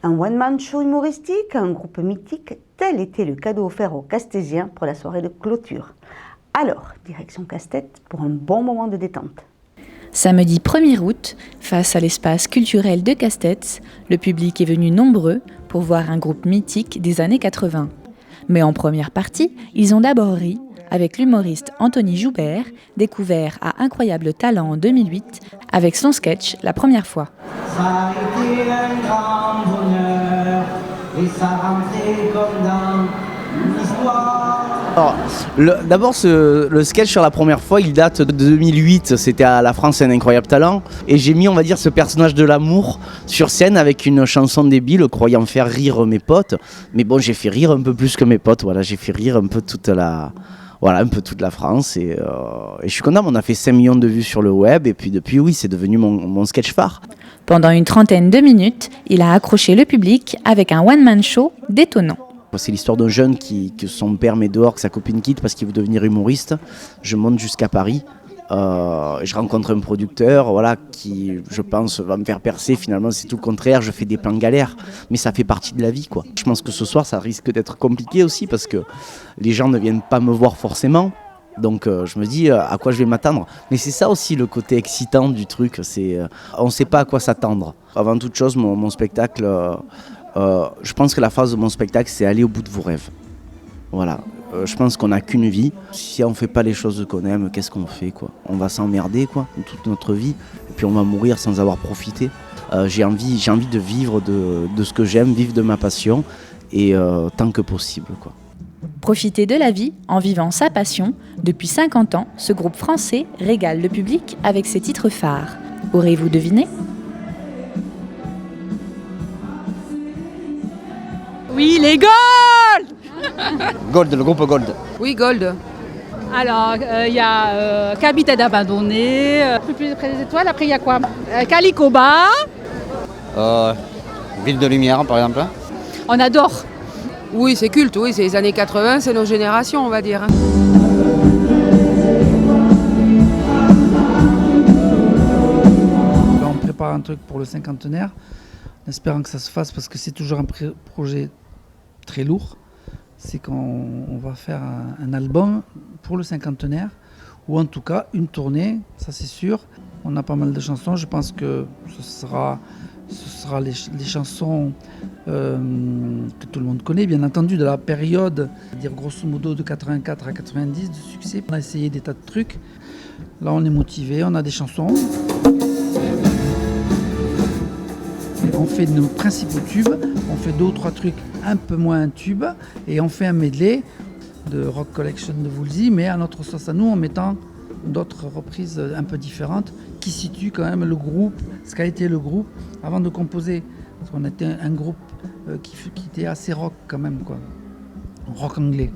Un one-man show humoristique, un groupe mythique, tel était le cadeau offert aux Castésiens pour la soirée de clôture. Alors, direction Casse-Tête pour un bon moment de détente. Samedi 1er août, face à l'espace culturel de Casse-Tête, le public est venu nombreux pour voir un groupe mythique des années 80. Mais en première partie, ils ont d'abord ri avec l'humoriste Anthony Joubert, découvert à Incroyable Talent en 2008 avec son sketch La Première fois. Ça a été un grand bonheur et ça rentrait comme dans l'histoire. Alors, d'abord, le sketch sur La Première fois, il date de 2008, c'était à la France, un incroyable talent. Et j'ai mis, on va dire, ce personnage de l'amour sur scène avec une chanson débile, croyant faire rire mes potes. Mais bon, j'ai fait rire un peu plus que mes potes, voilà, j'ai fait rire un peu toute la France. Et je suis content, on a fait 5 millions de vues sur le web. Et puis depuis, oui, c'est devenu mon sketch phare. Pendant une trentaine de minutes, il a accroché le public avec un one-man show détonnant. C'est l'histoire d'un jeune que son père met dehors, que sa copine quitte parce qu'il veut devenir humoriste. Je monte jusqu'à Paris. Je rencontre un producteur qui, je pense, va me faire percer. Finalement, c'est tout le contraire. Je fais des plans galères. Mais ça fait partie de la vie, quoi. Je pense que ce soir, ça risque d'être compliqué aussi parce que les gens ne viennent pas me voir forcément. Donc je me dis à quoi je vais m'attendre. Mais c'est ça aussi le côté excitant du truc. On ne sait pas à quoi s'attendre. Avant toute chose, mon spectacle... je pense que la phrase de mon spectacle, c'est aller au bout de vos rêves. Voilà. Je pense qu'on n'a qu'une vie. Si on ne fait pas les choses qu'on aime, qu'est-ce qu'on fait, quoi ? On va s'emmerder, quoi, toute notre vie. Et puis on va mourir sans avoir profité. J'ai envie de vivre de ce que j'aime, vivre de ma passion, et tant que possible, quoi. Profiter de la vie en vivant sa passion. Depuis 50 ans, ce groupe français régale le public avec ses titres phares. Aurez-vous deviné ? Oui, les Gold. Gold, le groupe Gold. Oui, Gold. Alors, il y a Capitaine abandonné, plus près des étoiles, après il y a quoi Calicoba. Ville de Lumière, par exemple. On adore. Oui, c'est culte, oui, c'est les années 80, c'est nos générations, on va dire. On prépare un truc pour le cinquantenaire, en espérant que ça se fasse, parce que c'est toujours un projet très lourd. C'est qu'on va faire un album pour le cinquantenaire, ou en tout cas une tournée, ça c'est sûr. On a pas mal de chansons, je pense que ce sera les chansons que tout le monde connaît, bien entendu, de la période, c'est-à-dire grosso modo de 84 à 90 de succès. On a essayé des tas de trucs. Là, on est motivé, on a des chansons. On fait nos principaux tubes, on fait 2 ou 3 trucs un peu moins tubes, et on fait un medley de Rock Collection de Woolsey, mais à notre sauce à nous, en mettant d'autres reprises un peu différentes qui situent quand même le groupe, ce qu'a été le groupe avant de composer. Parce qu'on était un groupe qui était assez rock quand même, quoi. Rock anglais.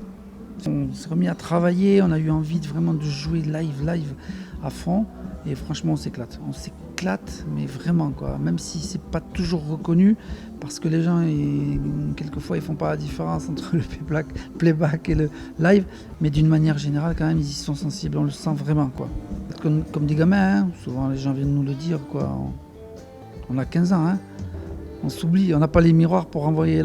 On s'est remis à travailler, on a eu envie vraiment de jouer live à fond, et franchement on s'éclate, mais vraiment, quoi. Même si c'est pas toujours reconnu, parce que les gens quelquefois ils font pas la différence entre le playback et le live, mais d'une manière générale quand même ils y sont sensibles, on le sent vraiment, quoi. Comme des gamins, hein. Souvent les gens viennent nous le dire, quoi. On a 15 ans, hein. On s'oublie, on n'a pas les miroirs pour envoyer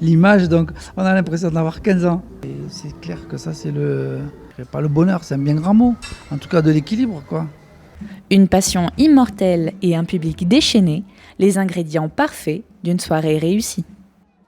l'image, donc on a l'impression d'avoir 15 ans. Et c'est clair que ça c'est pas le bonheur, c'est un bien grand mot, en tout cas de l'équilibre, quoi. Une passion immortelle et un public déchaîné, les ingrédients parfaits d'une soirée réussie.